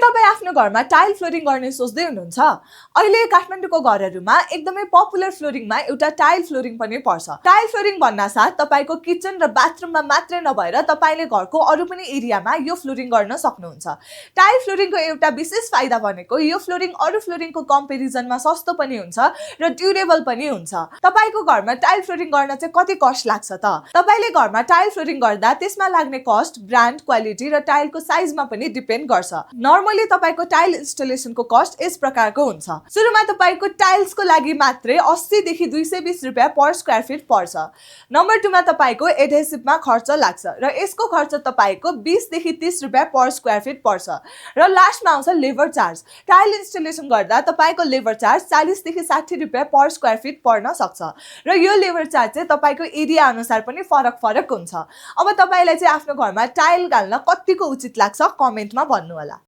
तपाईँ आफ्नो घरमा टाइल फ्लोरिङ गर्ने सोच्दै हुनुहुन्छ? अहिले काठमाडौँको घरहरूमा एकदमै पपुलर फ्लोरिङमा एउटा टाइल फ्लोरिङ पनि पर्छ। टाइल फ्लोरिङ भन्नासाथ तपाईँको किचन र बाथरुममा मात्रै नभएर तपाईँले घरको अरू पनि एरियामा यो फ्लोरिङ गर्न सक्नुहुन्छ। टाइल फ्लोरिङको एउटा विशेष फाइदा भनेको यो फ्लोरिङ अरू फ्लोरिङको कम्पेरिजनमा सस्तो पनि हुन्छ र ड्युरेबल पनि हुन्छ। तपाईँको घरमा टाइल फ्लोरिङ गर्न चाहिँ कति कस्ट लाग्छ त? तपाईँले घरमा टाइल फ्लोरिङ गर्दा त्यसमा लाग्ने कस्ट ब्रान्ड, क्वालिटी र टाइलको साइजमा पनि डिपेन्ड गर्छ। नर्मली तपाईको टाइल इन्स्टलेसनको कस्ट यस प्रकारको हुन्छ। सुरुमा तपाईको टाइल्सको लागि मात्रै 80 देखि 220 रुपैयाँ पर स्क्वायर फिट पर्छ। नम्बर 2 मा तपाईको एडहेसिभमा खर्च लाग्छ र यसको खर्च तपाईको 20 देखि 30 रुपैयाँ पर स्क्वायर फिट पर्छ र लास्टमा आउँछ लेबर चार्ज। टाइल इन्स्टलेसन गर्दा तपाईको लेबर चार्ज 40 देखि 60 रुपैयाँ पर स्क्वायर फिट पर्न सक्छ र यो लेबर चार्ज चाहिँ तपाईको एरिया अनुसार पनि फरक हुन्छ। अब तपाईलाई चाहिँ आफ्नो घरमा टाइल गाल्न कतिको उचित लाग्छ कमेन्टमा भन्नु होला।